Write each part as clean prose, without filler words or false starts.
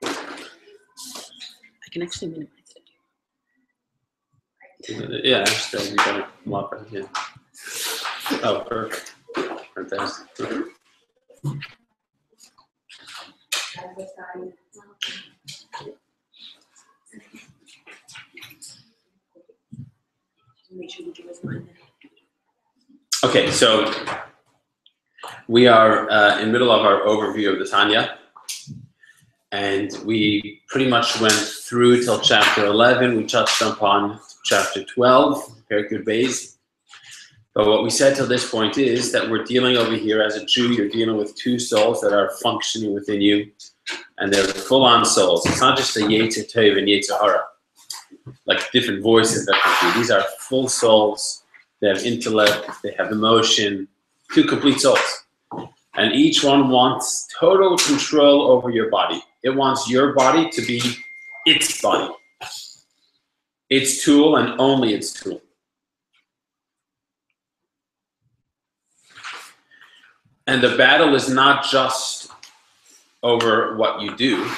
I can actually minimize it. Yeah, still you got it. Yeah. Oh, perfect. Fantastic. Okay, so we are in the middle of our overview of the Tanya, and we pretty much went through till chapter 11. We touched upon chapter 12, very good base. But what we said till this point is that we're dealing over here as a Jew, you're dealing with two souls that are functioning within you, and they're full-on souls. It's not just a Yetzer Tov and Yetzer Hara, like different voices that come through. These are full souls. They have intellect, they have emotion, two complete souls. And each one wants total control over your body. It wants your body to be its body, its tool, and only its tool. And the battle is not just over what you do,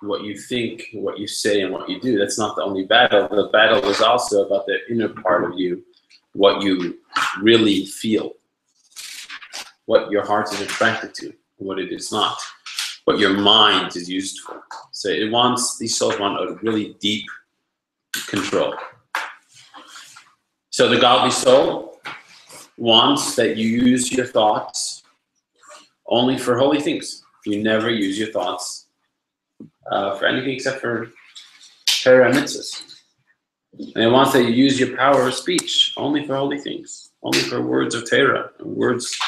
what you think, what you say, and what you do. That's not the only battle. The battle is also about the inner part of you, what you really feel, what your heart is attracted to, what it is not, what your mind is used for. So it wants, these souls want a really deep control. So the godly soul wants that you use your thoughts only for holy things. You never use your thoughts for anything except for Torah and mitzvahs. And it wants that you use your power of speech only for holy things, only for words of Torah, and words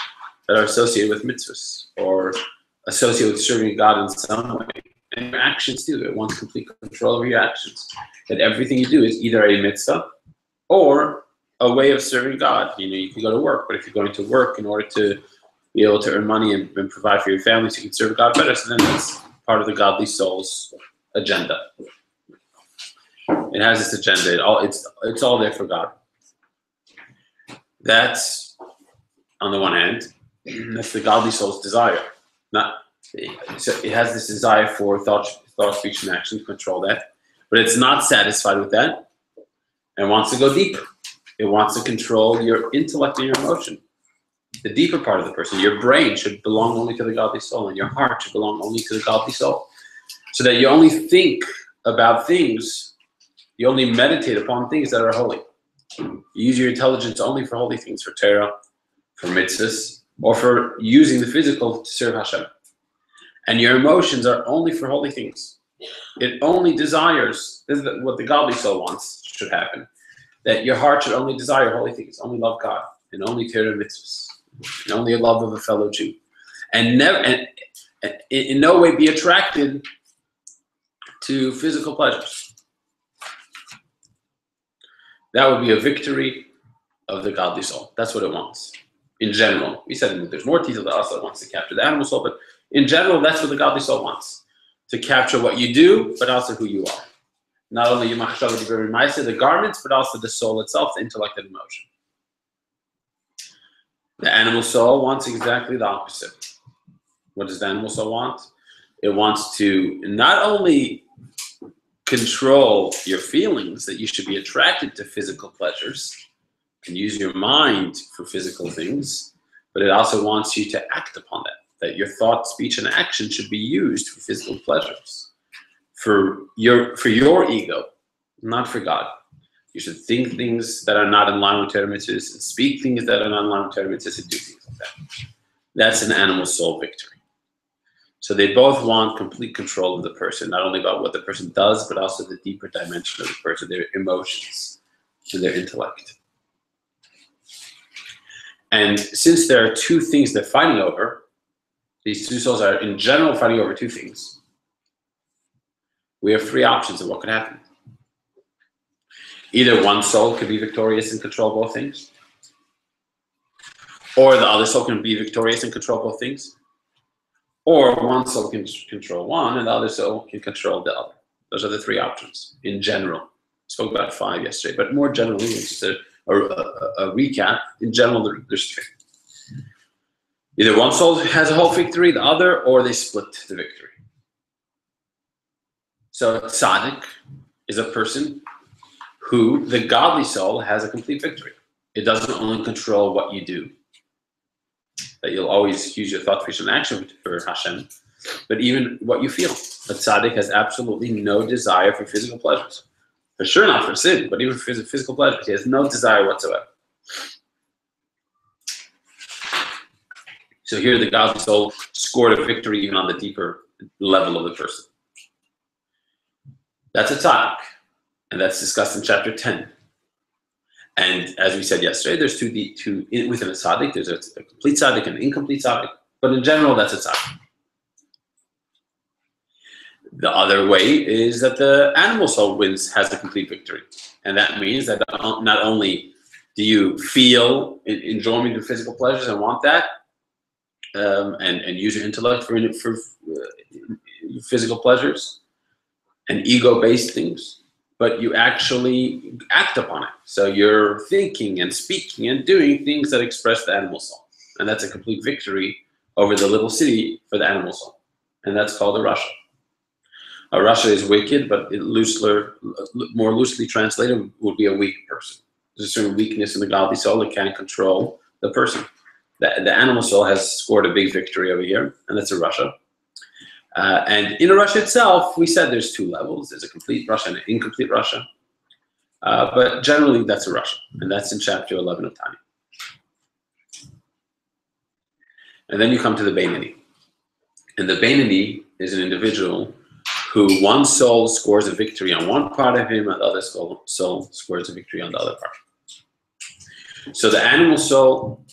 that are associated with mitzvahs or associated with serving God in some way. And your actions too. It wants complete control over your actions. That everything you do is either a mitzvah or a way of serving God. You know, you can go to work, but if you're going to work in order to be able to earn money and provide for your family so you can serve God better, so then that's part of the godly soul's agenda. It has its agenda. It's all there for God. That's, on the one hand, that's the godly soul's desire. So it has this desire for thought, speech, and action to control that, but it's not satisfied with that and wants to go deep. It wants to control your intellect and your emotion. The deeper part of the person. Your brain should belong only to the godly soul, and your heart should belong only to the godly soul. So that you only think about things, you only meditate upon things that are holy. You use your intelligence only for holy things, for Torah, for mitzvahs, or for using the physical to serve Hashem. And your emotions are only for holy things. It only desires, this is what the godly soul wants should happen, that your heart should only desire holy things, only love God, and only Torah and mitzvahs, and only a love of a fellow Jew. And never, and in no way be attracted to physical pleasures. That would be a victory of the godly soul. That's what it wants, in general. We said there's more detail that also wants to capture the animal soul, but in general, that's what the godly soul wants, to capture what you do, but also who you are. Not only the garments, but also the soul itself, the intellect and emotion. The animal soul wants exactly the opposite. What does the animal soul want? It wants to not only control your feelings, that you should be attracted to physical pleasures and use your mind for physical things, but it also wants you to act upon that your thought, speech, and action should be used for physical pleasures. For your ego, not for God. You should think things that are not in line with Torah mitzvahs, and speak things that are not in line with Torah mitzvahs, and do things like that. That's an animal soul victory. So they both want complete control of the person, not only about what the person does, but also the deeper dimension of the person, their emotions and their intellect. And since there are two things they're fighting over, these two souls are in general fighting over two things. We have three options of what could happen. Either one soul could be victorious and control both things, or the other soul can be victorious and control both things, or one soul can control one and the other soul can control the other. Those are the three options in general. I spoke about 5 yesterday, but more generally, just a recap. In general, there's three. Either one soul has a whole victory, the other, or they split the victory. So tzaddik is a person who the godly soul has a complete victory. It doesn't only control what you do, that you'll always use your thought, speech, and action for Hashem, but even what you feel. A tzaddik has absolutely no desire for physical pleasures. For sure not for sin, but even for physical pleasures. He has no desire whatsoever. So here the godly soul scored a victory even on the deeper level of the person. That's a tzaddik, and that's discussed in chapter 10. And as we said yesterday, there's two within a tzaddik. There's a complete tzaddik and an incomplete tzaddik, but in general, that's a tzaddik. The other way is that the animal soul has a complete victory, and that means that not only do you feel enjoyment of physical pleasures and want that, and use your intellect for physical pleasures and ego-based things, but you actually act upon it. So you're thinking and speaking and doing things that express the animal soul. And that's a complete victory over the little city for the animal soul. And that's called a rasha. A rasha is wicked, but more loosely translated would be a weak person. There's a certain weakness in the godly soul that can't control the person. The animal soul has scored a big victory over here, and that's a rasha. And in a rasha itself, we said there's two levels. There's a complete rasha and an incomplete rasha. But generally, that's a rasha, and that's in chapter 11 of Tanya. And then you come to the Beinani. And the Beinani is an individual who one soul scores a victory on one part of him, and the other soul scores a victory on the other part. So the animal soul,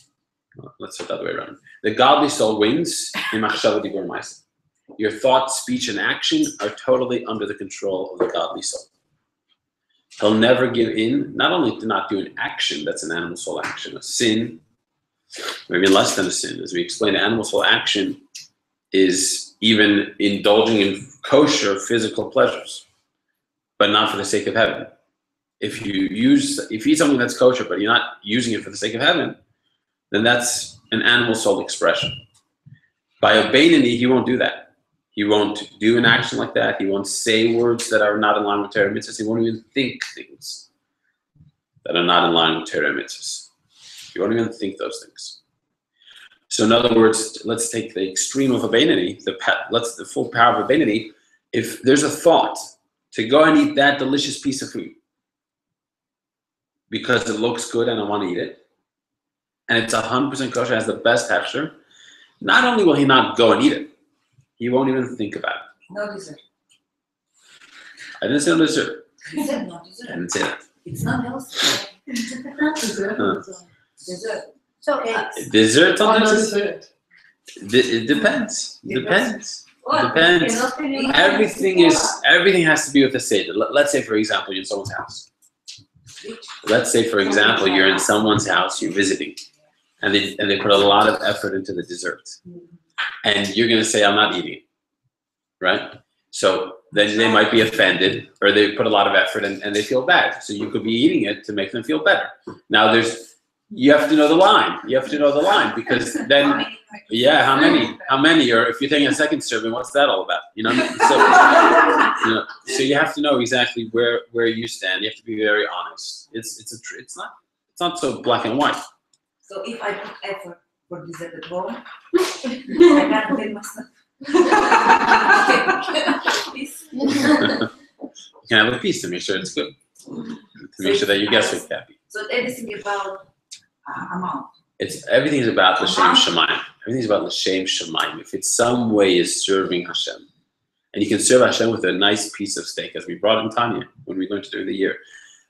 let's put it the other way around. The godly soul wins in machshava dibur ma'aseh. Your thought, speech, and action are totally under the control of the godly soul. He'll never give in, not only to not do an action, that's an animal soul action, a sin, maybe less than a sin. As we explained, animal soul action is even indulging in kosher physical pleasures, but not for the sake of heaven. If you eat something that's kosher, but you're not using it for the sake of heaven, then that's an animal soul expression. By a Beinani, he won't do that. He won't do an action like that. He won't say words that are not in line with Torah mitzvahs. He won't even think things that are not in line with Torah mitzvahs. He won't even think those things. So in other words, let's take the extreme of a Beinani, the full power of a Beinani. If there's a thought to go and eat that delicious piece of food because it looks good and I want to eat it, and it's 100% kosher, has the best texture, not only will he not go and eat it, he won't even think about it. No dessert. I didn't say no dessert. You said no dessert. I didn't say that. It's not healthy. Dessert. Dessert. So Dessert on dessert. It depends. Depends. What? Depends. Everything has to be with the seder. Let's say, for example, you're in someone's house. Let's say, for example, you're in someone's house, you're visiting, and they put a lot of effort into the dessert. And you're going to say, I'm not eating, right? So then they might be offended, or they put a lot of effort and they feel bad. So you could be eating it to make them feel better. Now you have to know the line. You have to know the line, because then, yeah, how many? Or if you're taking a second serving, what's that all about? So you have to know exactly where you stand. You have to be very honest. It's not so black and white. So if I put effort for dessert at home, I can't tell myself. You can have a piece to make sure it's good. To make sure that your guests are happy. So everything about amount. Everything is about l'shem shamayim. Everything is about l'shem shamayim. If it's some way is serving Hashem, and you can serve Hashem with a nice piece of steak, as we brought in Tanya when we learned it during the year.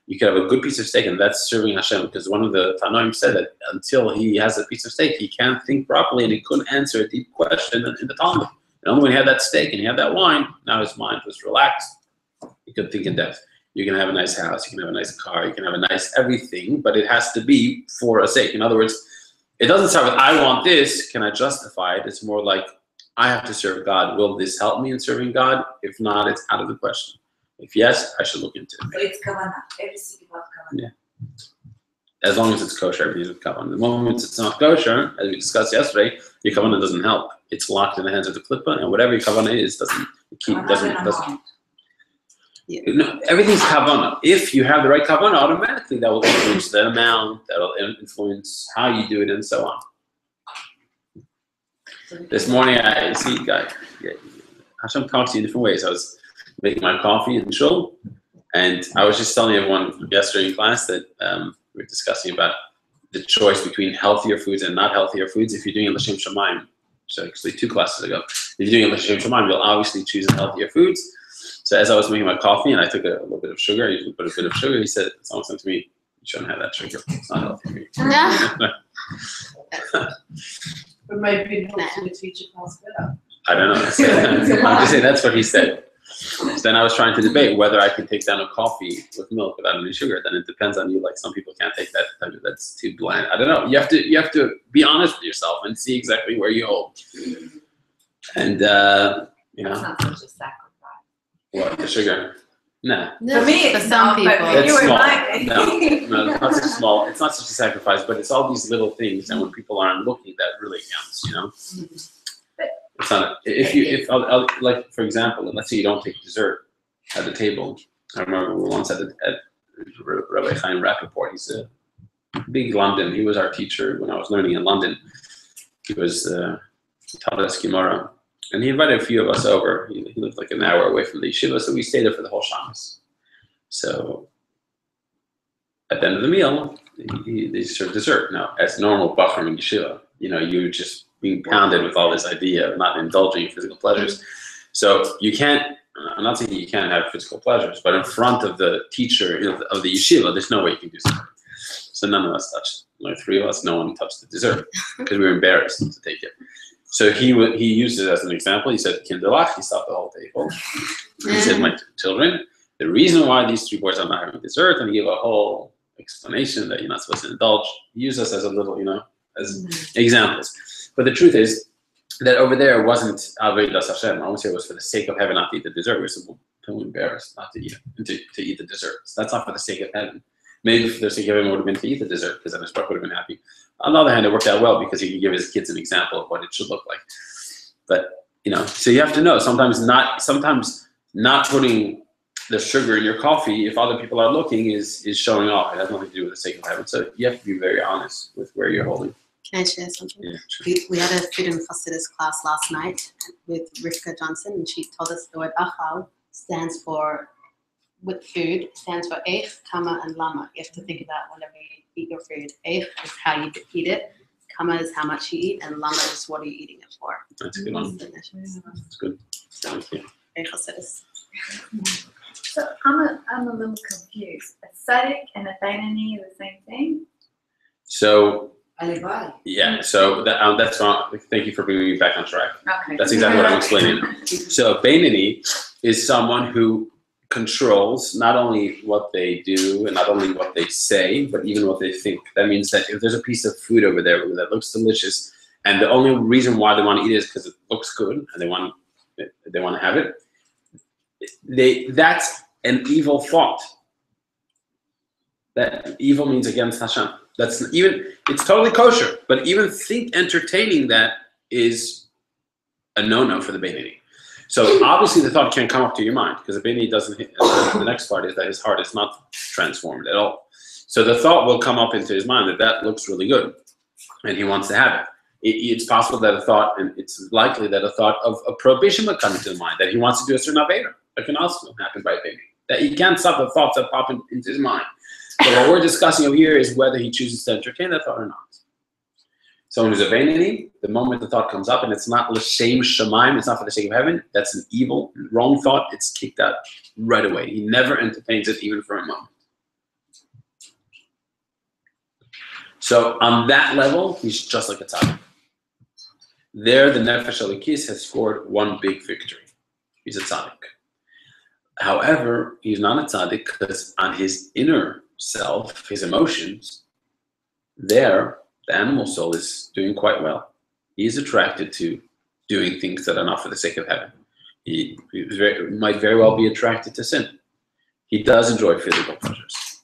You can have a good piece of steak, and that's serving Hashem, because one of the Tanoim said that until he has a piece of steak, he can't think properly, and he couldn't answer a deep question in the Talmud. And only when he had that steak and he had that wine, now his mind was relaxed. He could think in depth. You can have a nice house, you can have a nice car, you can have a nice everything, but it has to be for a sake. In other words, it doesn't start with, I want this, can I justify it? It's more like, I have to serve God. Will this help me in serving God? If not, it's out of the question. If yes, I should look into it. So it's kavanah. Everything about kavanah. Yeah. As long as it's kosher, everything is kavanah. The moment it's not kosher, as we discussed yesterday, your kavanah doesn't help. It's locked in the hands of the klippa, and whatever your kavanah is doesn't. No, everything's kavanah. If you have the right kavanah, automatically that will influence the amount, that will influence how you do it, and so on. This morning, I see, guy, Hashem talks to you in different ways. I was making my coffee in shul, and I was just telling everyone yesterday in class that we were discussing about the choice between healthier foods and not healthier foods. If you're doing L'Shem Shamayim, so actually 2 classes ago, if you're doing L'Shem Shamayim, you'll obviously choose the healthier foods. So as I was making my coffee and I took a little bit of sugar, you can put a bit of sugar, he said, someone said to me, you shouldn't have that sugar. It's not healthy for you. Yeah. But maybe it helps you to teach your class better. I don't know. I'm just saying that's what he said. So then I was trying to debate whether I can take down a coffee with milk without any sugar. Then it depends on you. Like some people can't take that. That's too bland. I don't know. You have to be honest with yourself and see exactly where you hold. And you know. It's not such a sacrifice. What, the sugar? No. For me, for some people. It's small. No, it's not such small. It's not such a sacrifice, but it's all these little things, and when people aren't looking, that really counts. You know. It's not. If like for example, let's say you don't take dessert at the table. I remember we were once at Rabbi Chaim Rappaport. He's a big London. He was our teacher when I was learning in London. He was taught us Gemara. And he invited a few of us over. He lived like an hour away from the yeshiva, so we stayed there for the whole Shabbos. So at the end of the meal, they served dessert. Now, as normal bachrim in yeshiva, you know, you're just being pounded with all this idea of not indulging in physical pleasures. So you can't, I'm not saying you can't have physical pleasures, but in front of the teacher of the yeshiva, there's no way you can do so. So none of us touched. Like 3 of us, no one touched the dessert because we were embarrassed to take it. So he used it as an example. He said, Kinderlach, he stopped the whole table. He said, my children, the reason why these 3 boys are not having dessert, and he gave a whole explanation that you're not supposed to indulge. He used us as a little, you know, as examples. But the truth is that over there it wasn't Avodas Hashem. I won't say it was for the sake of heaven not to eat the dessert. We were so embarrassed not to eat it, to eat the dessert. So that's not for the sake of heaven. Maybe for the sake of heaven would have been to eat the dessert, because then his wife would have been happy. On the other hand, it worked out well because he could give his kids an example of what it should look like. But, you know, so you have to know, sometimes not putting the sugar in your coffee, if other people are looking, is showing off. It has nothing to do with the sake of heaven. So you have to be very honest with where you're holding. Can I share something? Yeah, sure. We had a food and Chassidus class last night with Rivka Johnson, and she told us the word achal stands for, with food, stands for eich, kama, and lama. You have to think about whenever you eat your food. Eich is how you eat it, kama is how much you eat, and lama is what are you eating it for. That's a good one. That's good. Thank you. Chassidus. So I'm a little confused. A tzaddik and a bainani are the same thing? So Alibay. yeah, so that's wrong. Thank you for bringing me back on track. Okay. That's exactly what I'm explaining. So a Beinani is someone who controls not only what they do and not only what they say, but even what they think. That means that if there's a piece of food over there that looks delicious, and the only reason why they want to eat it is because it looks good and they want to have it, that's an evil thought. That evil means against Hashem. It's totally kosher, but even entertaining that is a no-no for the Beinani. So obviously the thought can't come up to your mind because the Beinani doesn't. The next part is that his heart is not transformed at all. So the thought will come up into his mind that looks really good, and he wants to have it. It's possible that a thought, and it's likely that a thought of a prohibition will come into the mind that he wants to do a certain avera. That can also happen by a Beinani. That he can't stop the thoughts that pop into his mind. So what we're discussing over here is whether he chooses to entertain that thought or not. Someone who's a Beinani, the moment the thought comes up and it's not l'shem shamayim, it's not for the sake of heaven, that's an evil, wrong thought, it's kicked out right away. He never entertains it even for a moment. So on that level, he's just like a tzaddik. There, the Nefesh Elikis has scored one big victory. He's a tzaddik. However, he's not a tzaddik because on his inner self, his emotions, there, the animal soul is doing quite well. He is attracted to doing things that are not for the sake of heaven. He might very well be attracted to sin. He does enjoy physical pleasures.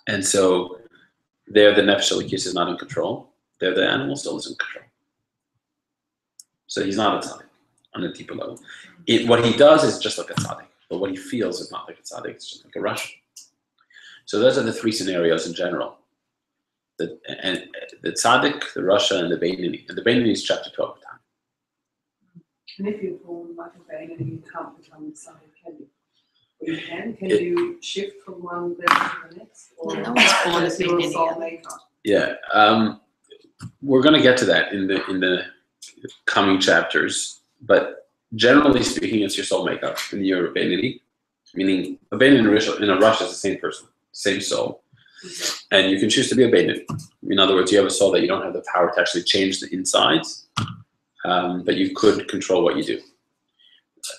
And so there, the Nefesh Elikis is not in control. There, the animal soul is in control. So he's not a tzaddik on a deeper level. What he does is just like a tzaddik, but what he feels is not like a tzaddik, it's just like a rasha. So those are the three scenarios in general. The tzaddik, the rasha, and the beinoni. And the beinoni is chapter 12 of Tanya. And if you're born like a baby, you can't become the son, can you? Or you can? Can you shift from one level to the next? Or No one's born as is your being soul idiot. makeup? Yeah, we're going to get to that in the coming chapters. But generally speaking, it's your soul makeup in your beinoni, meaning a beinoni and a rasha is the same person, same soul. And you can choose to be a beinoni. In other words, you have a soul that you don't have the power to actually change the insides, but you could control what you do.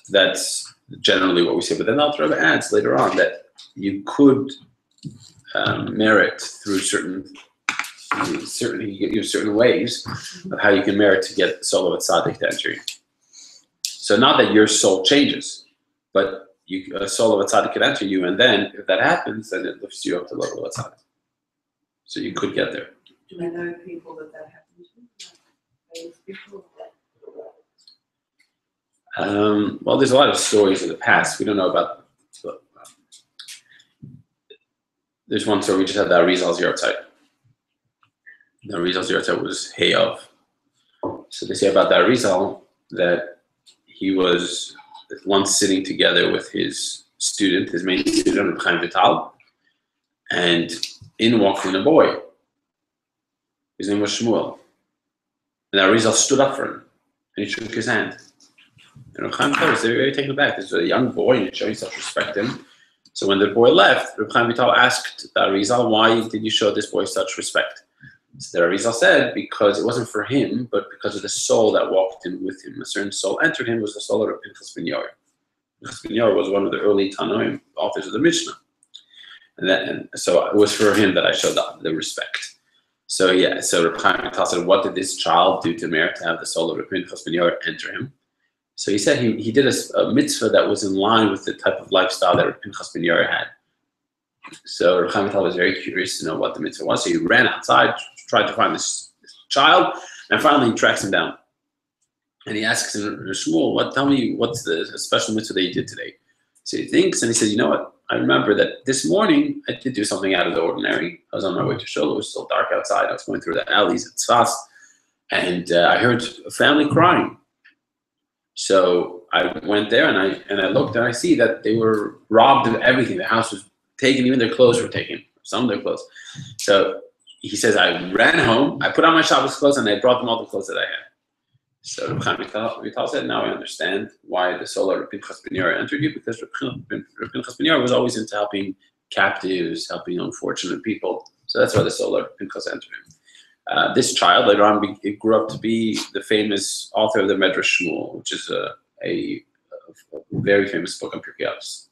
That's generally what we say. But then Alter Rebbe adds later on that you could merit through certain ways of how you can merit to get the soul of a tzaddik to enter you. So not that your soul changes, but a soul of a tzaddik can enter you, and then if that happens, then it lifts you up to the level of a tzaddik. So you could get there. Do we know people that happened to? Famous people? Well, there's a lot of stories in the past. We don't know about. There's one story we just had, the Arizal's yahrzeit. The Arizal's yahrzeit was Hayav. So they say about the Arizal that he was once sitting together with his student, his main student, Rabbi Chaim Vital, and in walked in a boy. His name was Shmuel. And the Arizal stood up for him, and he shook his hand. And Rabbi Chaim Vital was very taken aback. This was a young boy, and showing such respect to him. So when the boy left, Rabbi Chaim Vital asked the Arizal, why did you show this boy such respect? So the Arizal said, because it wasn't for him, but because of the soul that walked in with him. A certain soul entered him, was the soul of Pinchas ben Yair. Pinchas ben Yair was one of the early Tanoim, authors of the Mishnah. And so it was for him that I showed the respect. So yeah, so Rabbi Chaim Vital said, what did this child do to merit to have the soul of Pinchas ben Yair enter him? So he said he did a mitzvah that was in line with the type of lifestyle that Pinchas ben Yair had. So Rabbi Chaim Vital was very curious to know what the mitzvah was. So he ran outside, tried to find this child, and finally he tracks him down. And he asks him, Shmuel, tell me what's the special mitzvah that you did today? So he thinks, and he says, you know what? I remember that this morning I did do something out of the ordinary. I was on my way to shul. It was still dark outside. I was going through the alleys at Tzfas, and I heard a family crying. So I went there and I looked and I see that they were robbed of everything. The house was taken, even their clothes were taken, some of their clothes. So he says, I ran home, I put on my Shabbos clothes, and I brought them all the clothes that I had. So Rabbi Chaim Vital said, now I understand why the soul of Pinchas ben Yair entered you, because Pinchas ben Yair was always into helping captives, helping unfortunate people. So that's why the soul of Pinchas entered him. This child later on grew up to be the famous author of the Medrash Shmuel, which is a very famous book on Pirkei Avos.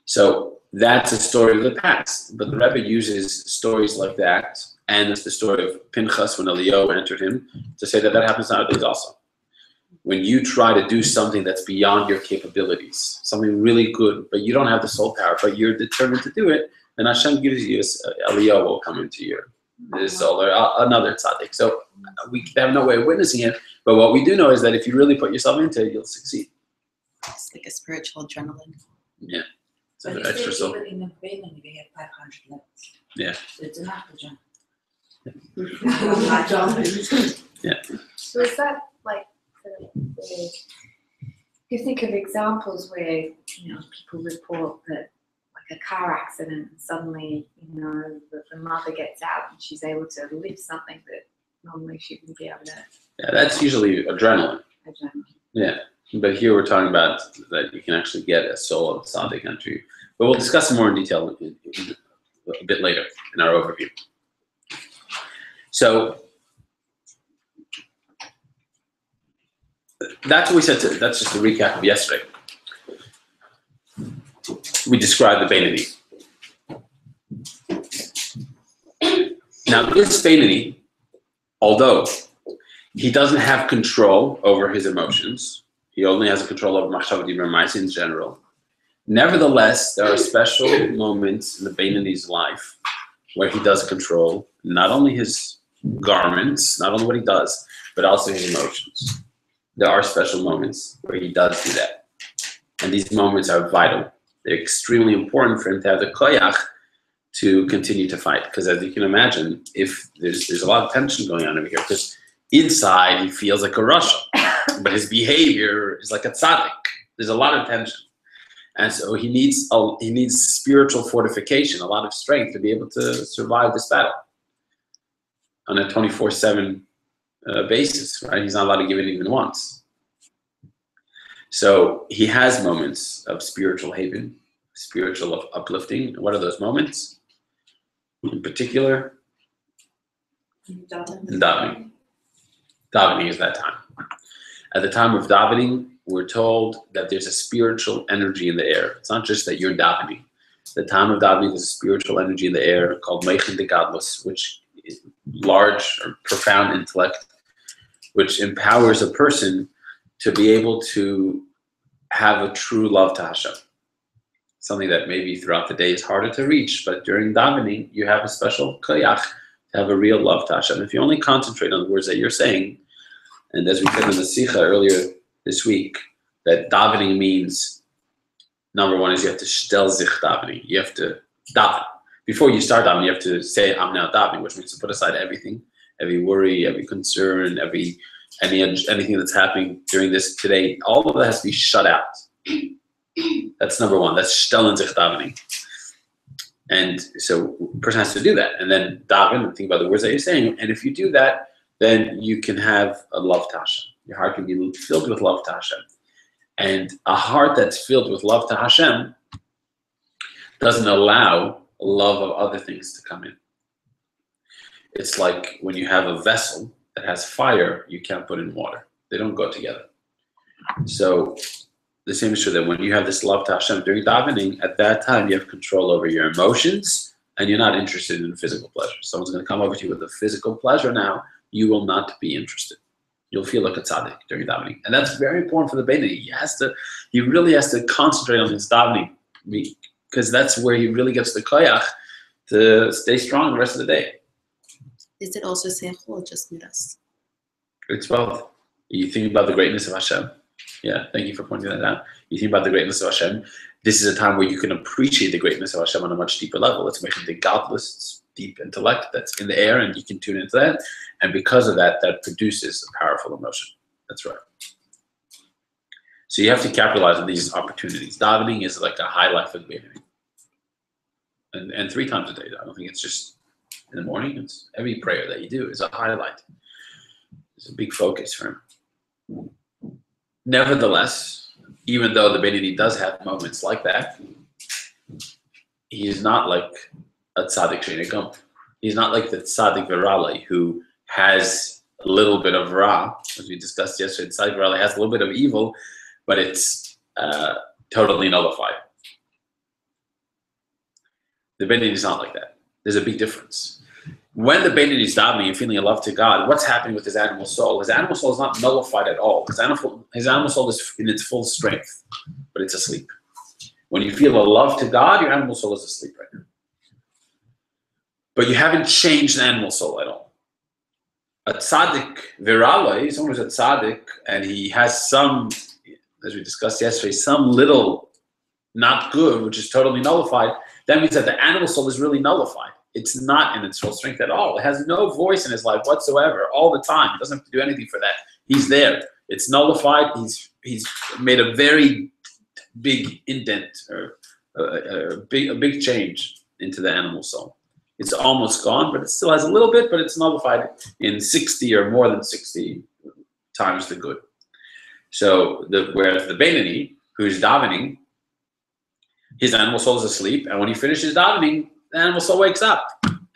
So that's a story of the past, but the Rebbe uses stories like that, and it's the story of Pinchas when Eliyahu entered him, to say that happens nowadays also. When you try to do something that's beyond your capabilities, something really good, but you don't have the soul power, but you're determined to do it, then Hashem gives you, Eliyahu will come into your soul, or another tzaddik. So we have no way of witnessing it, but what we do know is that if you really put yourself into it, you'll succeed. It's like a spiritual adrenaline. Yeah. So But the extra soul. even in the beginning, we have 500 levels. Yeah. So it's enough to jump. So is that like, you think of examples where, people report that like a car accident and suddenly, the mother gets out and she's able to lift something that normally she wouldn't be able to. Yeah, that's usually adrenaline. Yeah. But here we're talking about that you can actually get a soul of tzaddik enter you. But we'll discuss more in detail a bit later in our overview. So that's what we said. That's just a recap of yesterday. We described the Beinoni. Now this Beinoni, although he doesn't have control over his emotions, he only has control over machshav dibur ma'aseh in general. Nevertheless, there are special moments in the Beinoni's life where he does control not only his garments, not only what he does, but also his emotions. There are special moments where he does do that. And these moments are vital. They're extremely important for him to have the koyach to continue to fight. Because as you can imagine, if there's a lot of tension going on over here, because inside he feels like a Russia, but his behavior is like a tzaddik. There's a lot of tension. And so he needs spiritual fortification, a lot of strength to be able to survive this battle on a 24/7 basis, right? He's not allowed to give it even once. So he has moments of spiritual haven, spiritual uplifting. What are those moments? In particular, davening. Davening is that time. At the time of davening, we're told that there's a spiritual energy in the air. It's not just that you're davening. The time of davening, there's a spiritual energy in the air called Meichin de Gadlus, which is large or profound intellect, which empowers a person to be able to have a true love to Hashem. Something that maybe throughout the day is harder to reach, but during davening, you have a special koyach to have a real love to Hashem. If you only concentrate on the words that you're saying, and as we said in the Sikha earlier this week, that davening means, number one is you have to shtel zich davening. You have to daven. Before you start davening, you have to say, I'm now davening, which means to put aside everything, every worry, every concern, anything that's happening during this today. All of that has to be shut out. That's number one. That's shtel zich davening. And so a person has to do that. And then daven and think about the words that you're saying. And if you do that, then you can have a love to Hashem. Your heart can be filled with love to Hashem. And a heart that's filled with love to Hashem doesn't allow love of other things to come in. It's like when you have a vessel that has fire, you can't put in water. They don't go together. So the same is true that when you have this love to Hashem during davening, at that time you have control over your emotions and you're not interested in physical pleasure. Someone's going to come over to you with a physical pleasure now, you will not be interested. You'll feel like a tzaddik during davening. And that's very important for the Beinoni. He really has to concentrate on his davening because that's where he really gets the koyach to stay strong the rest of the day. Is it also seichel or just midas? It's both. You think about the greatness of Hashem. Yeah, thank you for pointing that out. You think about the greatness of Hashem. This is a time where you can appreciate the greatness of Hashem on a much deeper level. It's making the godless, deep intellect that's in the air, and you can tune into that. And because of that, that produces a powerful emotion. That's right. So you have to capitalize on these opportunities. Davening is like a highlight for the Beinoni. And 3 times a day. I don't think it's just in the morning. It's every prayer that you do is a highlight. It's a big focus for him. Nevertheless, even though the Beinoni does have moments like that, he is not like a tzaddik she'negam. He's not like the tzaddik virale who has a little bit of ra, as we discussed yesterday. The tzaddik virale has a little bit of evil, but it's totally nullified. The Beinoni is not like that. There's a big difference. When the Beinoni is davening and feeling a love to God, what's happening with his animal soul? His animal soul is not nullified at all. His animal soul is in its full strength, but it's asleep. When you feel a love to God, your animal soul is asleep right now. But you haven't changed the animal soul at all. A tzaddik virale, someone who's a tzaddik, and he has some, as we discussed yesterday, some little not good, which is totally nullified, that means that the animal soul is really nullified. It's not in its full strength at all. It has no voice in his life whatsoever, all the time. He doesn't have to do anything for that. He's there. It's nullified. He's made a very big indent or a big change into the animal soul. It's almost gone, but it still has a little bit, but it's nullified in 60 or more than 60 times the good. So whereas the Beinoni, who's davening, his animal soul is asleep, and when he finishes davening, the animal soul wakes up,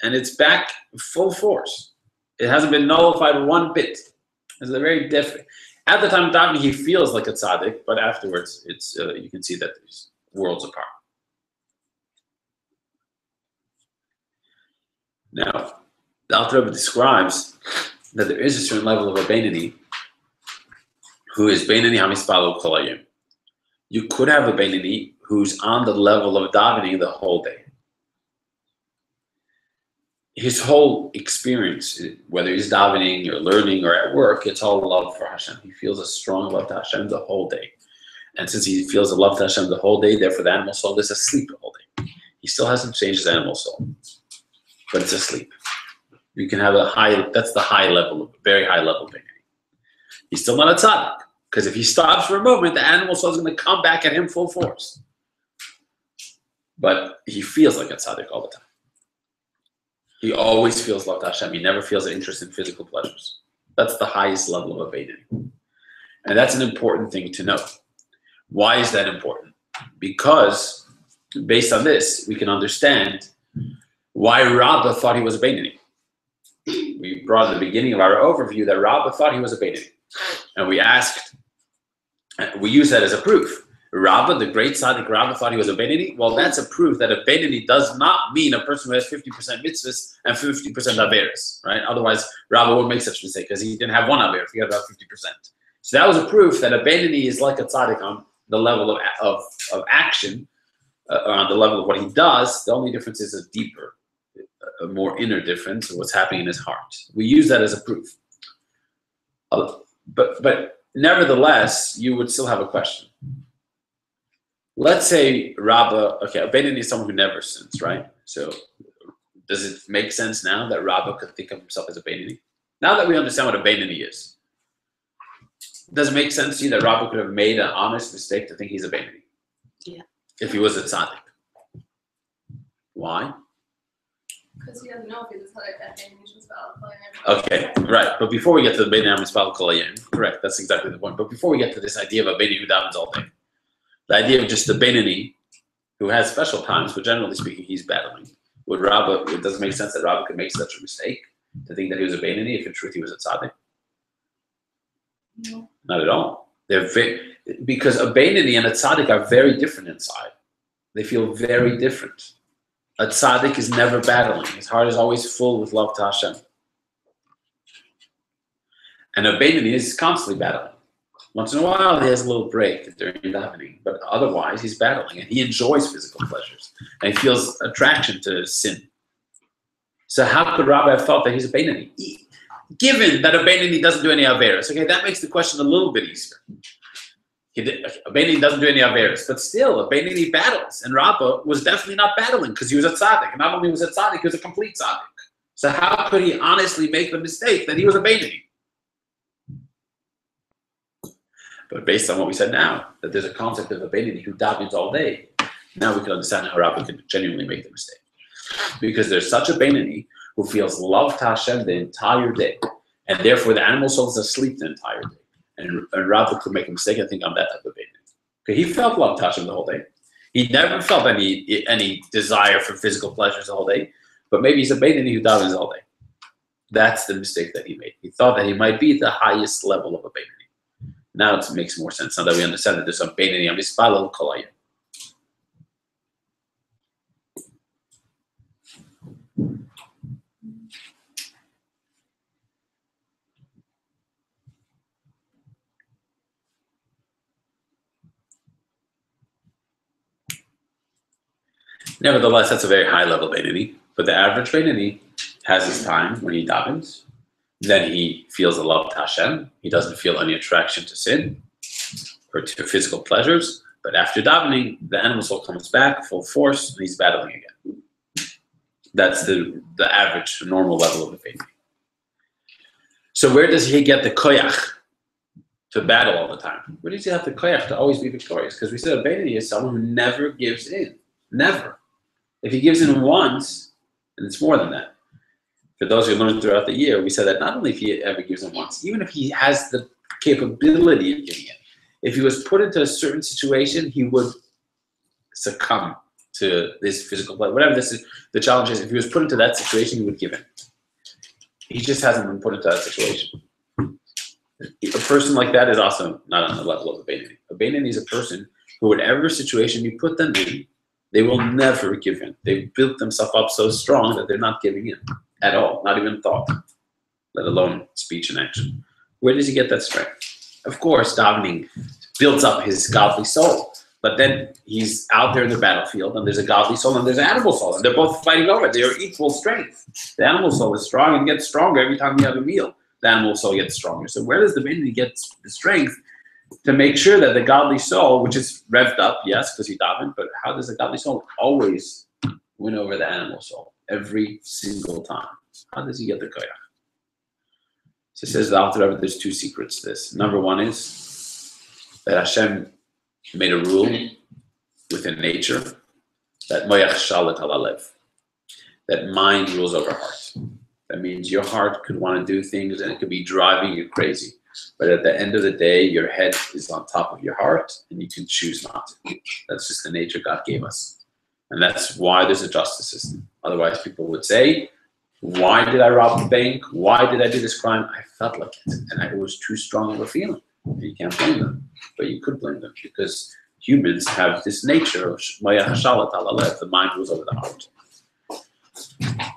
and it's back full force. It hasn't been nullified one bit. It's a very different. At the time of davening, he feels like a tzaddik, but afterwards, it's you can see that there's worlds apart. Now, the Alter Rebbe describes that there is a certain level of a Beinoni who is Beinoni hamispalo kol hayom. You could have a Beinoni who's on the level of davening the whole day. his whole experience, whether he's davening or learning or at work, it's all love for Hashem. He feels a strong love to Hashem the whole day. And since he feels a love to Hashem the whole day, therefore the animal soul is asleep the whole day. He still hasn't changed his animal soul, but it's asleep. You can have that's the high level, very high level of dignity. He's still not a tzaddik, because if he stops for a moment, the animal soul is going to come back at him full force. But he feels like a tzaddik all the time. He always feels love to Hashem. He never feels an interest in physical pleasures. That's the highest level of dignity. And that's an important thing to know. Why is that important? Because based on this, we can understand why Rabbah thought he was a Beinoni. We brought at the beginning of our overview that Rabbah thought he was a Beinoni. And we use that as a proof. Rabbah, the great tzaddik Rabbah, thought he was a Beinoni. Well, that's a proof that a Beinoni does not mean a person who has 50% mitzvahs and 50% averos, right? Otherwise, Rabbah would make such a mistake because he didn't have one aver, he had about 50%. So that was a proof that a Beinoni is like a tzaddik on the level of action, on the level of what he does. The only difference is a deeper, a more inner difference of what's happening in his heart. We use that as a proof. But nevertheless, you would still have a question. Let's say Rabbah, okay, a Beinoni is someone who never sins, right? So does it make sense now that Rabbah could think of himself as a Beinoni? Now that we understand what a Beinoni is, does it make sense to you that Rabbah could have made an honest mistake to think he's a Beinoni? Yeah. If he was a tzaddik. Why? Because he doesn't know if he's a tzaddik that day. Okay, right. But before we get to the Beinoni Mitzvah Kol Hayom, correct, that's exactly the point. But before we get to this idea of a Beinoni who davens all day, the idea of just the Beinoni who has special times, but generally speaking, he's battling. It doesn't make sense that Rabbah could make such a mistake to think that he was a Beinoni if in truth he was a tzaddik? No. Not at all. Because a Beinoni and a tzaddik are very different inside. They feel very different. A tzaddik is never battling. His heart is always full with love to Hashem. And a Beinoni is constantly battling. Once in a while, he has a little break during davening, but otherwise, he's battling, and he enjoys physical pleasures, and he feels attraction to sin. So how could Rabbi have thought that he's a Beinoni? Given that a Beinoni doesn't do any averos, okay, that makes the question a little bit easier. A Beinoni doesn't do any averos, but still, a Beinoni battles, and Rabbah was definitely not battling because he was a tzaddik. And not only was a tzaddik, he was a complete tzaddik. So how could he honestly make the mistake that he was a Beinoni? But based on what we said now, that there's a concept of a Beinoni who davens all day, now we can understand how Rabbah could genuinely make the mistake. Because there's such a Beinoni who feels love to Hashem the entire day, and therefore the animal soul is asleep the entire day. And Rabbah could make a mistake and think I'm that type of Beinoni. Okay, he felt love to Hashem the whole day. He never felt any desire for physical pleasures the whole day, but maybe he's a Beinoni who davens all day. That's the mistake that he made. He thought that he might be the highest level of a Beinoni. Now it makes more sense, now that we understand that there's some Beinoni on Mitzvah Kol Hayom. Nevertheless, that's a very high level Beinoni. But the average Beinoni has his time when he davens. Then he feels a love to Hashem. He doesn't feel any attraction to sin or to physical pleasures. But after davening, the animal soul comes back full force and he's battling again. That's the average, normal level of the Beinoni. So where does he get the koyach to battle all the time? Where does he have the koyach to always be victorious? Because we said a Beinoni is someone who never gives in. Never. If he gives in once, and it's more than that. For those who learned throughout the year, we said that not only if he ever gives in once, even if he has the capability of giving in, if he was put into a certain situation, he would succumb to this physical pleasure. Whatever this is, the challenge is, if he was put into that situation, he would give in. He just hasn't been put into that situation. A person like that is also not on the level of a Beinoni. A Beinoni is a person who, whatever situation you put them in, they will never give in. They've built themselves up so strong that they're not giving in at all, not even thought, let alone speech and action. Where does he get that strength? Of course, davening builds up his godly soul, But then he's out there in the battlefield, and there's a godly soul and there's an animal soul, and they're both fighting over it. They are equal strength. The animal soul is strong and gets stronger every time you have a meal. The animal soul gets stronger. So where does the Bindi get the strength to make sure that the godly soul, which is revved up, yes, because he davened, but how does the godly soul always win over the animal soul every single time? How does he get the koyach? So it says the Alter Rebbe, there's two secrets to this. Number one is that Hashem made a rule within nature that moyach shalit ala lev, that mind rules over heart. That means your heart could want to do things and it could be driving you crazy. But at the end of the day, your head is on top of your heart and you can choose not to. That's just the nature God gave us. And that's why there's a justice system. Otherwise, people would say, why did I rob the bank? Why did I do this crime? I felt like it. And it was too strong of a feeling. You can't blame them. But you could blame them because humans have this nature of Maya Hashalat ala lev, the mind rules over the heart.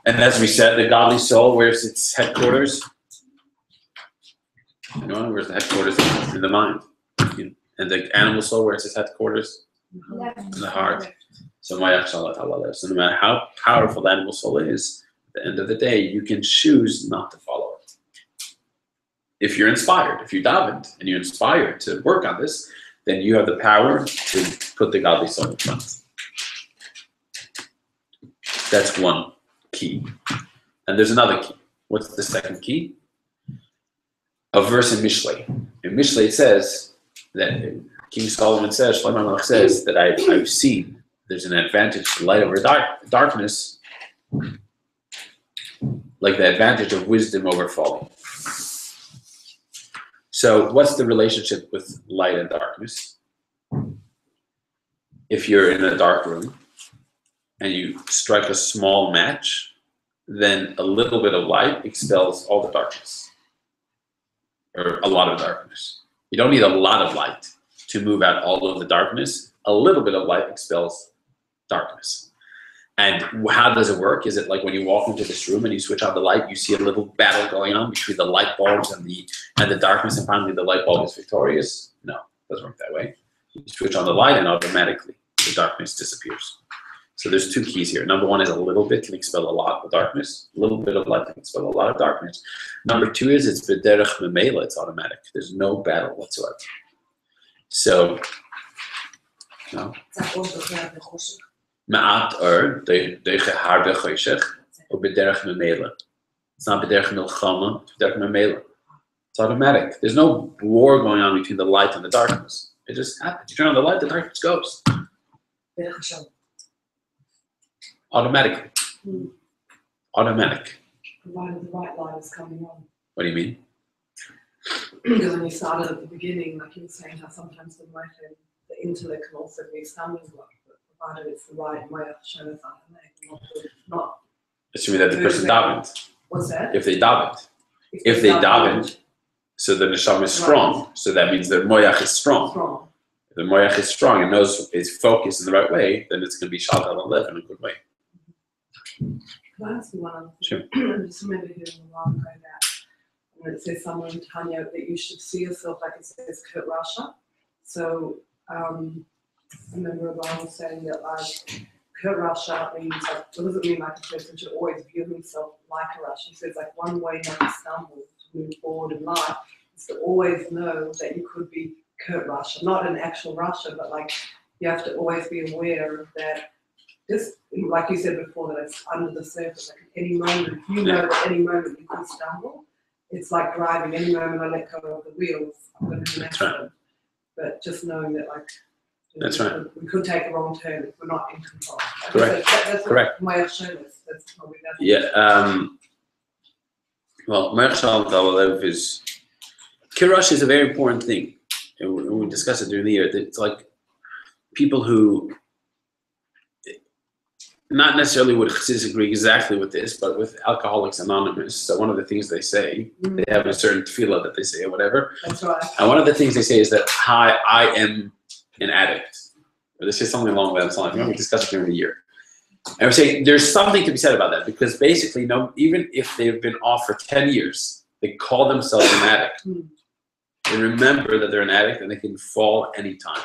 And as we said, the godly soul, where's its headquarters? You know, where's the headquarters? In the mind. And the animal soul, where's its headquarters? In the heart. So Maya Hashalat ala lev. So no matter how powerful the animal soul is, at the end of the day, you can choose not to follow it. If you're inspired, if you davened and you're inspired to work on this, then you have the power to put the godly soul in front. That's one key. And there's another key. What's the second key? A verse in Mishlei. In Mishlei it says that King Solomon says, Shlomo HaMelech says that I've seen there's an advantage to light over darkness, like the advantage of wisdom over folly. So what's the relationship with light and darkness? If you're in a dark room and you strike a small match, then a little bit of light expels all the darkness, or a lot of darkness. You don't need a lot of light to move out all of the darkness. A little bit of light expels darkness. And how does it work? Is it like when you walk into this room and you switch on the light, you see a little battle going on between the light bulbs and the darkness, and finally the light bulb is victorious? No, it doesn't work that way. You switch on the light and automatically the darkness disappears. So there's two keys here. Number one is a little bit can expel a lot of darkness. A little bit of light can expel a lot of darkness. Number two is it's b'derech memela, it's automatic. There's no battle whatsoever. So, no. Ma'at deiche harbe choshech, or b'derech memela. It's not b'derech milchama, it's b'derech memela. It's automatic. There's no war going on between the light and the darkness. It just happens. You turn on the light, the darkness goes. Automatically. Automatic. Provided the right light is coming on. What do you mean? Because when you started at the beginning, like you were saying, how sometimes the right and the intellect can also be a stumbling block, but provided it's the right way of showing us not assuming that the person davened. What's that? If they davened. If they davened, so the neshama is strong. Right. So that means the moyach is strong. If the moyach is strong and knows it's focused in the right way, then it's going to be shalt al lev in a good way. Can I ask you one other thing? Sure. I just remember hearing a while ago that it says somewhere in Tanya that you should see yourself like it says Kurt Rasha. So I remember a guy was saying that like Kurt Rasha means like, what does it mean like a person should always view himself like a Rasha? He says like one way not to stumble, to move forward in life, is to always know that you could be Kurt Rasha, not an actual Rasha, but like you have to always be aware of that. Just like you said before, that it's under the surface. Like at any moment, you know that any moment you could stumble. It's like driving. Any moment I let go of the wheels, I'm going to do an accident. Right. But just knowing that, like, that's right. We could take a wrong turn if we're not in control. Correct. That's correct. My Hashemus. That's probably that. Yeah. Well, Merchal Tavalev is Kirash is a very important thing, and we discussed it during the year. It's like people who not necessarily would disagree exactly with this, but with Alcoholics Anonymous. So one of the things they say, they have a certain tefillah that they say or whatever. That's right. And one of the things they say is that, hi, I am an addict. Or they say something along those lines. We discussed it during the year. And we're saying there's something to be said about that, because basically, even if they've been off for 10 years, they call themselves an addict. They remember that they're an addict and they can fall anytime.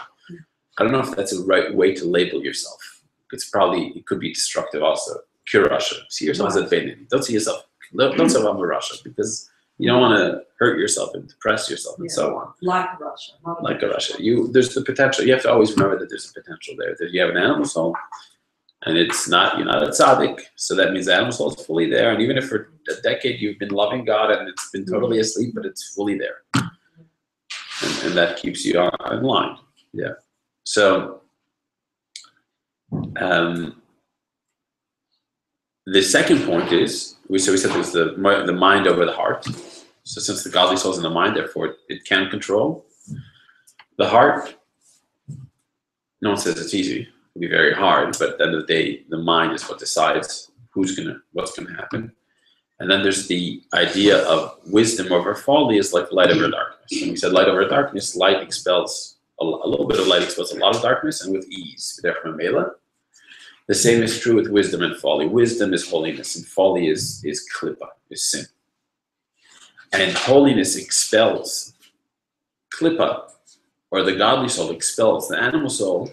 I don't know if that's a right way to label yourself. It could be destructive also. Kirasha. See yourself as a Beinoni. Don't see yourself, don't say I'm a Rasha, because you don't want to hurt yourself and depress yourself and so on. Like Russia. Not Like a Rasha. There's the potential. You have to always remember that there's a potential there. That you have an animal soul, and you're not a tzaddik, so that means the animal soul is fully there. And even if for a decade you've been loving God and it's been totally asleep, but it's fully there. And that keeps you in line. Yeah. So the second point is, we said there's the mind over the heart. So since the godly soul is in the mind, therefore it can control the heart. No one says it's easy. It can be very hard, but at the end of the day, the mind is what decides what's gonna happen. And then there's the idea of wisdom over folly is like light over darkness. And we said light over darkness, light expels a little bit of light expels a lot of darkness, and with ease. The same is true with wisdom and folly. Wisdom is holiness, and folly is klippa, is sin. And holiness expels klippa, or the godly soul expels the animal soul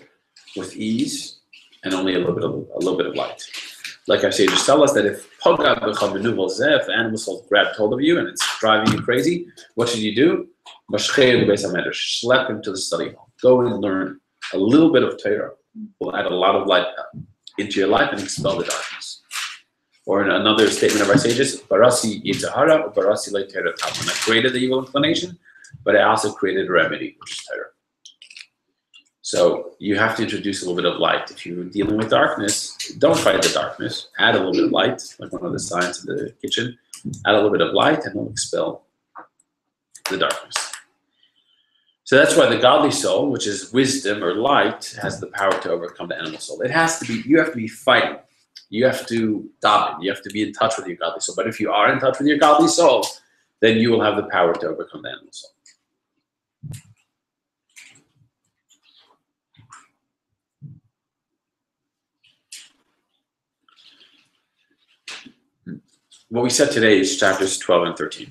with ease and only a little bit of light. Like our sages tell us that if the animal soul grabbed hold of you and it's driving you crazy, what should you do? Schlep him to the study hall. Go and learn a little bit of Torah. Will add a lot of light into your life and expel the darkness. Or in another statement of our sages, Barasi Yitzhahara or Barasi Leitera Taman. I created the evil inclination, but I also created a remedy, which is Torah. So you have to introduce a little bit of light. If you're dealing with darkness, don't fight the darkness. Add a little bit of light, like one of the signs in the kitchen. Add a little bit of light and it'll expel the darkness. So that's why the godly soul, which is wisdom or light, has the power to overcome the animal soul. You have to be fighting. You have to daven. You have to be in touch with your godly soul. But if you are in touch with your godly soul, then you will have the power to overcome the animal soul. What we said today is chapters 12 and 13.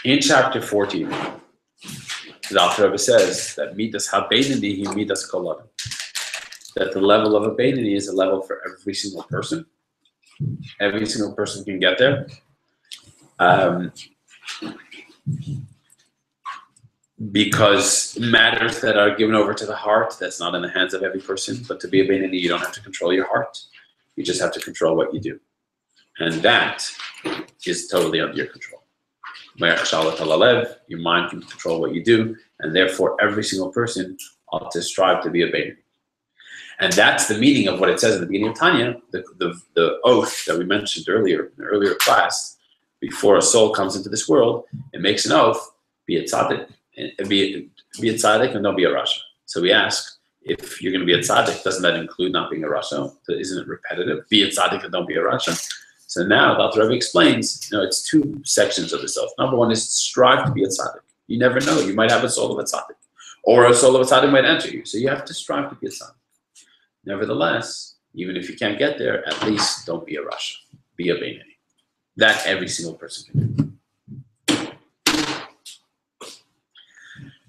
In chapter 14, the Alter Rebbe says that midas ha-beinoni hi midas kol adam. That the level of a beinoni is a level for every single person. Every single person can get there. Because matters that are given over to the heart, that's not in the hands of every person. But to be a beinoni, you don't have to control your heart. You just have to control what you do. And that is totally under your control. Your mind can control what you do, and therefore every single person ought to strive to be a beinoni. And that's the meaning of what it says at the beginning of Tanya, the oath that we mentioned earlier in the earlier class. Before a soul comes into this world, it makes an oath: be a tzaddik, be a tzaddik, and don't be a rasha. So we ask, if you're going to be a tzaddik, doesn't that include not being a rasha? Isn't it repetitive? Be a tzaddik and don't be a rasha. So now the Alter Rebbe explains, it's two sections of this oath. Number one is strive to be a tzaddik. You never know. You might have a soul of a tzaddik. Or a soul of a tzaddik might enter you. So you have to strive to be a tzaddik. Nevertheless, even if you can't get there, at least don't be a rasha. Be a beinoni. That every single person can do.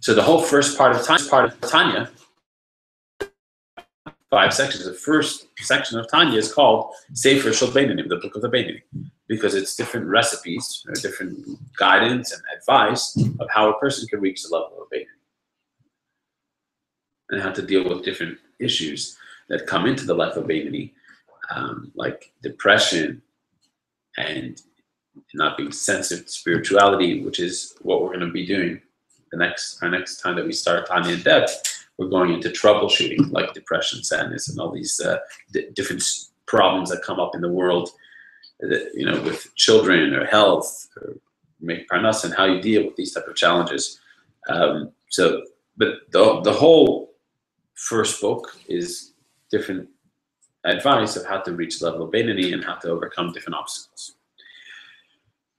So the whole first part of Tanya, 5 sections. The first section of Tanya is called Sefer Shel Beinoni, the book of the Beinoni, because it's different recipes, different guidance and advice of how a person can reach the level of a Beinoni, and how to deal with different issues that come into the life of Beinoni, like depression and not being sensitive to spirituality, which is what we're going to be doing our next time that we start Tanya in depth. We're going into troubleshooting, like depression, sadness, and all these different problems that come up in the world, with children or health or make parnas, and how you deal with these type of challenges. But the whole first book is different advice of how to reach the level of beinoni and how to overcome different obstacles.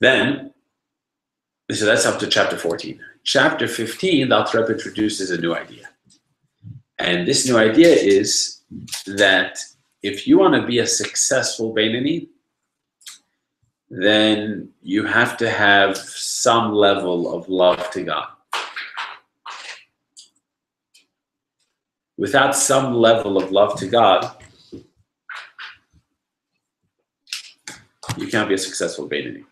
Then, so that's up to chapter 14. Chapter 15, the Alter Rebbe introduces a new idea. And this new idea is that if you want to be a successful beinoni, then you have to have some level of love to God. without some level of love to God, you can't be a successful Beinoni.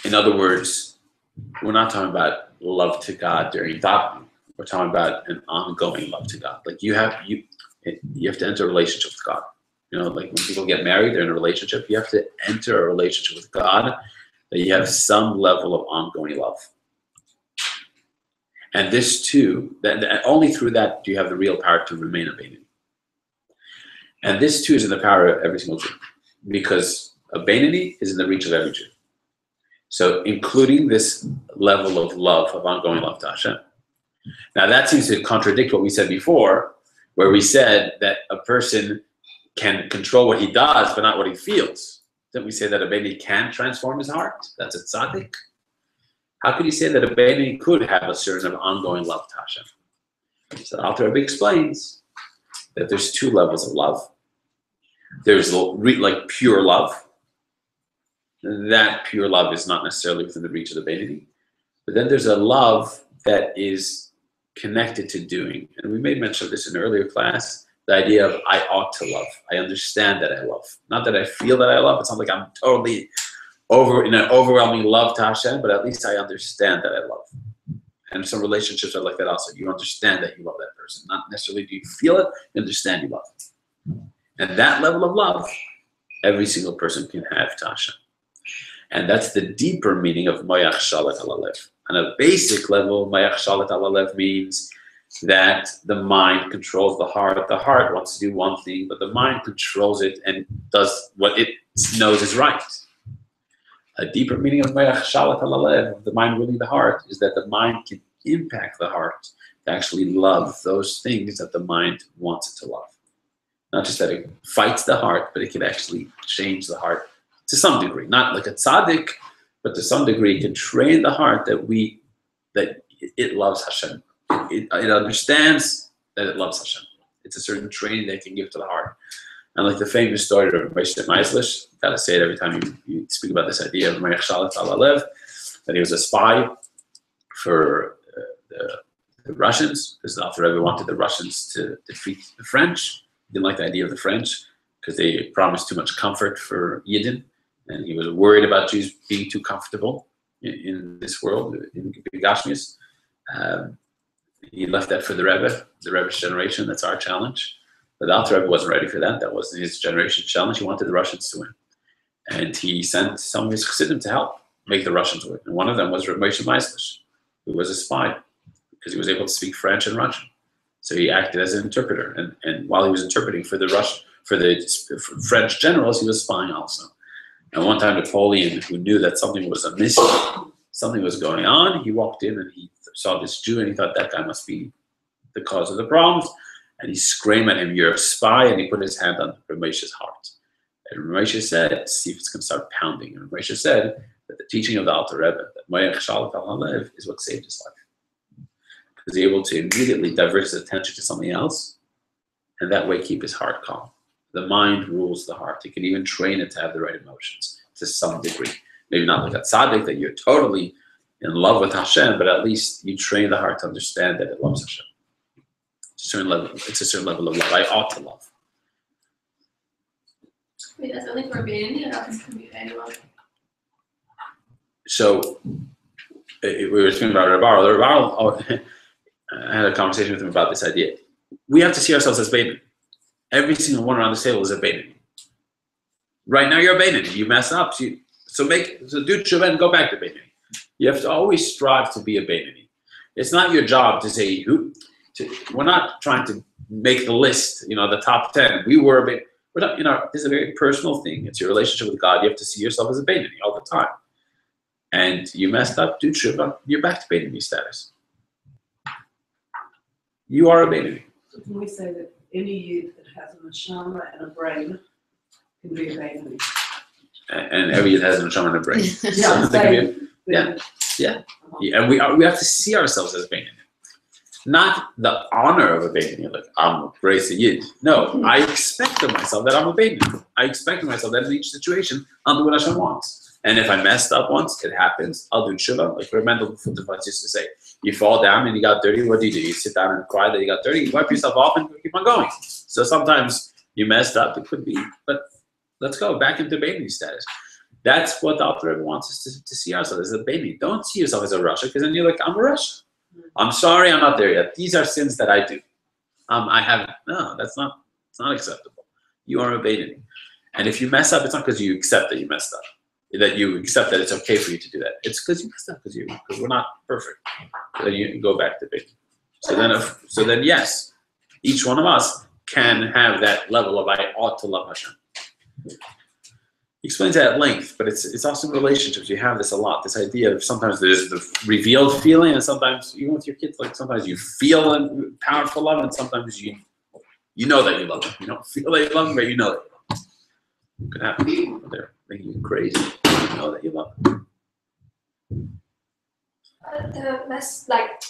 In other words, we're not talking about love to God during davening. We're talking about an ongoing love to God. Like you have to enter a relationship with God. You know, like when people get married, they're in a relationship. You have to enter a relationship with God that you have some level of ongoing love. And this too, that only through that do you have the real power to remain a Beinoni. And this too is in the power of every single Jew, because a Beinoni is in the reach of every Jew. So including this level of love, of ongoing love to Hashem. Now that seems to contradict what we said before, where we said that a person can control what he does, but not what he feels. Didn't we say that a Beinoni can transform his heart? That's a tzaddik. How could you say that a Beinoni could have a certain of ongoing love to Hashem? So Alter Rebbe explains that there's two levels of love. There's like pure love. That pure love is not necessarily within the reach of the Beinoni. But then there's a love that is connected to doing. And we made mention of this in an earlier class, the idea of I ought to love. I understand that I love. Not that I feel that I love. It's not like I'm totally in an overwhelming love to Hashem, but at least I understand that I love. And some relationships are like that also. You understand that you love that person. Not necessarily do you feel it, you understand you love it. And that level of love, every single person can have to Hashem. And that's the deeper meaning of Moyach Shalat Al Alev. On a basic level, Moyach Shalat Al Alev means that the mind controls the heart. The heart wants to do one thing, but the mind controls it and does what it knows is right. A deeper meaning of Moyach Shalat Al Alev, the mind ruling the heart, is that the mind can impact the heart to actually love those things that the mind wants it to love. Not just that it fights the heart, but it can actually change the heart to some degree. Not like a tzaddik, but to some degree it can train the heart that it loves Hashem. It understands that it loves Hashem. It's a certain training that it can give to the heart. And like the famous story of Rabbi Hoch, gotta say it every time you speak about this idea of Moyach Shalat Al Alev, that he was a spy for the Russians, because the Alter Rebbe wanted the Russians to defeat the French. He didn't like the idea of the French because they promised too much comfort for Yidden, and he was worried about Jews being too comfortable in this world, in Gashmias. He left that for the Rebbe's generation. That's our challenge. But the Alter Rebbe wasn't ready for that. That wasn't his generation's challenge. He wanted the Russians to win. And he sent some of his chassidim to help make the Russians win. And one of them was Rabbi Hoch, who was a spy, because he was able to speak French and Russian. So he acted as an interpreter. And while he was interpreting for the French generals, he was spying also. And one time Napoleon, who knew that something was amiss, something was going on, he walked in and he saw this Jew and he thought that guy must be the cause of the problems. And he screamed at him, "You're a spy," and he put his hand on Ramesh's heart. And Ramesh said, "See if it's going to start pounding." And Ramesh said that the teaching of the Alter Rebbe, that Moyach Shalat Al Alev, is what saved his life. Because he was able to immediately divert his attention to something else, and that way keep his heart calm. The mind rules the heart. You can even train it to have the right emotions to some degree. Maybe not like a tzaddik, that you're totally in love with Hashem, but at least you train the heart to understand that it loves Hashem. It's a certain level of love. I ought to love. Wait, that's only for Beinoni, or that can be anyone? So we were speaking about Rabbi Hoch. I had a conversation with him about this idea. We have to see ourselves as Beinoni. Every single one around this table is a Beinoni. Right now you're a Beinoni. You mess up. So do tshuva and go back to Beinoni. You have to always strive to be a Beinoni. It's not your job to say we're not trying to make the list, the top 10. We were a Beinoni. We're not, this is a very personal thing. It's your relationship with God. You have to see yourself as a Beinoni all the time. And you messed up, do tshuva, you're back to Beinoni status. You are a Beinoni. So can we say that any youth that has a neshama and a brain can be a Beinoni? And every youth has a neshama and a brain. And we have to see ourselves as Beinoni. Not the honor of a Beinoni, like I'm a brace Yid. No, I expect of myself that I'm a Beinoni. I expect of myself that in each situation, I'll do what Hashem wants. And if I messed up once, it happens. I'll do tshuva. Like Rabbi Mendel used to say, you fall down and you got dirty. What do? You sit down and cry that you got dirty. You wipe yourself off and keep on going. So sometimes you messed up. It could be, but let's go back into baby status. That's what the Alter Rebbe wants us to see ourselves as a baby. Don't see yourself as a Russia, because then you're like, I'm a Russia. I'm sorry, I'm not there yet. These are sins that I do. I haven't. No, it's not acceptable. You are a baby. And if you mess up, it's not because you accept that you messed up. That you accept that it's okay for you to do that. It's because you messed up, because we're not perfect. Then you go back to baby. So then yes, each one of us can have that level of I ought to love Hashem. He explains that at length, but it's also in relationships. You have this a lot. This idea of sometimes there's the revealed feeling, and sometimes even with your kids, like sometimes you feel a powerful love, and sometimes you know that you love them. You don't feel that you love them, but you know that you love them. It could happen. They're making you crazy. You know that you love them. That's like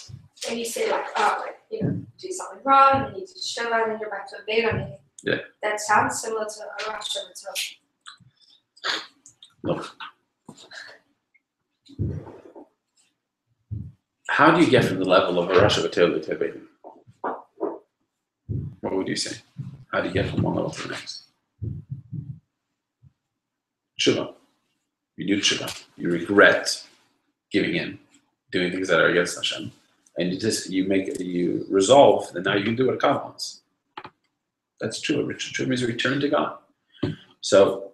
when you say like, oh, like, you know, do something wrong, and you need to show that, and then you're back to a bed. I mean, Yeah. That sounds similar to a Russia itself. Look, how do you get from the level of a Russia to a baby? What would you say? How do you get from one level to the next? Tshuva. You do tshuva. You regret giving in, doing things that are against Hashem, and you resolve that now you can do what God wants. That's tshuva. Tshuva means return to God. So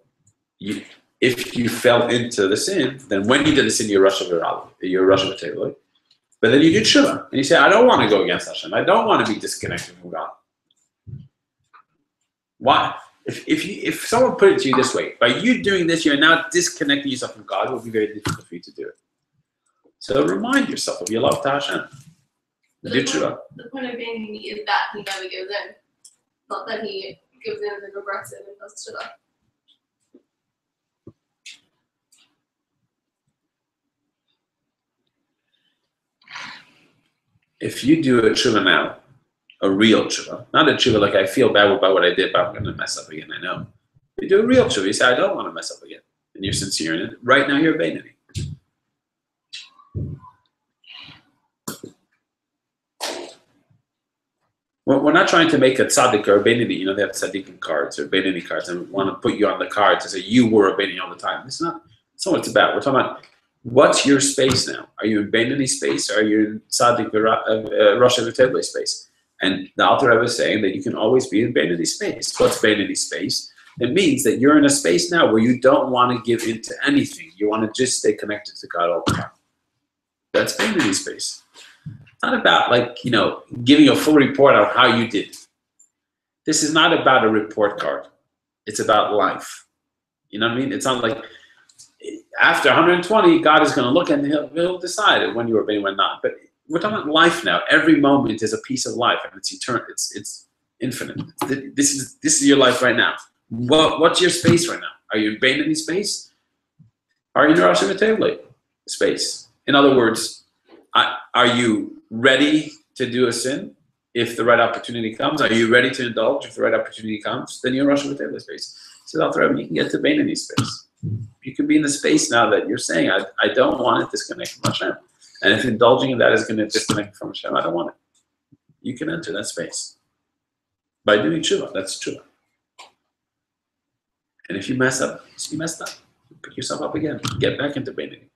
if you fell into the sin, then when you did the sin, you're Russia V'Tevli. But then you do tshuva, and you say, I don't want to go against Hashem. I don't want to be disconnected from God. Why? If someone put it to you this way, by you doing this, you're now disconnecting yourself from God, it will be very difficult for you to do it. So remind yourself of your love to Hashem. Do tshuva. The point of being is that he never gives in. Not that he gives in and regrets it and does tshuva. If you do a tshuva now, a real tshuva, not a tshuva like I feel bad about what I did, but I'm going to mess up again, I know. You do a real tshuva, you say, I don't want to mess up again. And you're sincere in it. Right now, you're a Beinoni. We're not trying to make a tzaddik or a Beinoni. You know, they have tzaddikim cards or Beinoni cards, and we want to put you on the card to say you were a Beinoni all the time. It's not what it's about. We're talking about what's your space now? Are you in Beinoni space, or are you in tzaddik Rosh V'Tevli space? And the Alter Rebbe is saying that you can always be in Beinoni space. What's Beinoni space? It means that you're in a space now where you don't want to give in to anything. You want to just stay connected to God all the time. That's Beinoni space. It's not about giving a full report on how you did. This is not about a report card. It's about life. You know what I mean? It's not like after 120, God is going to look and he'll decide when you were Beinoni, when not. But we're talking about life now. Every moment is a piece of life, and it's eternal. It's infinite. This is your life right now. What's your space right now? Are you in Beinoni space? Are you in Rosh V'Tevli space? In other words, are you ready to do a sin if the right opportunity comes? Are you ready to indulge if the right opportunity comes? Then you're in Rosh V'Tevli space. So Alter Rebbe, you can get to Beinoni space. You can be in the space now that you're saying, I don't want to disconnect from Hashem. And if indulging in that is going to disconnect from Hashem, I don't want it. You can enter that space by doing tshuva. That's tshuva. And if you mess up, you messed up. Pick yourself up again. Get back into Beinoni.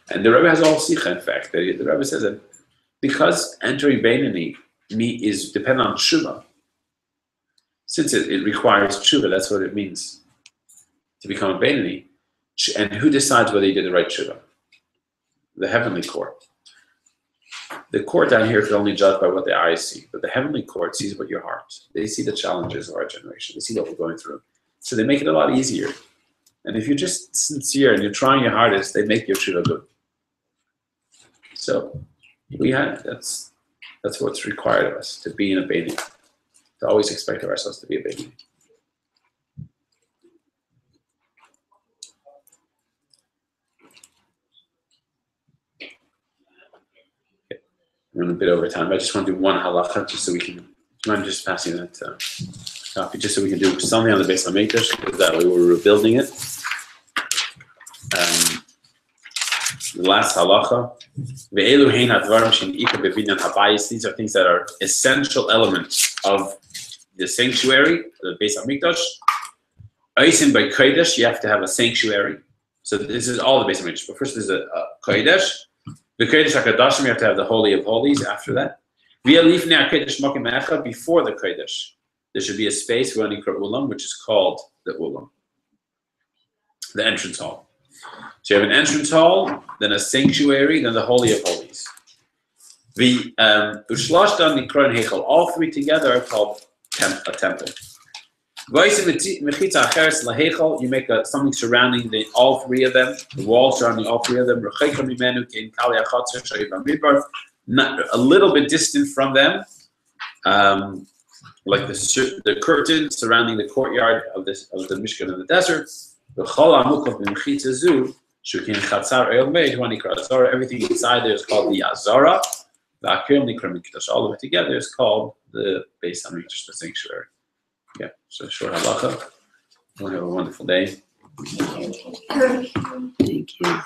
And the Rebbe has all sikha, in fact. The Rebbe says that because entering Beinoni is dependent on tshuva, since it requires tshuva, that's what it means to become a Beinoni. And who decides whether you did the right tshuva? The heavenly court. The court down here can only judge by what the eyes see, but the heavenly court sees what your heart. They see the challenges of our generation. They see what we're going through. So they make it a lot easier. And if you're just sincere and you're trying your hardest, they make your tshuva good. So that's what's required of us, to be in a Beinoni, to always expect of ourselves to be a Beinoni. We're a bit over time. I just want to do one halacha just so we can. Do you mind just passing that copy just so we can do something on the base of Mikdash because that way we're rebuilding it. The last halacha. These are things that are essential elements of the sanctuary, the base of Mikdash. Oisin by Kodesh, you have to have a sanctuary. So this is all the base of Mikdash. But first there's a Kodesh. The Kodesh HaKadoshim, you have to have the Holy of Holies after that. Before the Kodesh, there should be a space running for Ulam, which is called the Ulam, the entrance hall. So you have an entrance hall, then a sanctuary, then the Holy of Holies. All three together are called a temple. You make something surrounding all three of them, the wall surrounding all three of them, a little bit distant from them, like the curtain surrounding the courtyard of the Mishkan in the desert. Everything inside there is called the Azara. All of it together is called the Beis Hamikdash, the sanctuary. Yeah, so short halacha. Have a wonderful day. Thank you.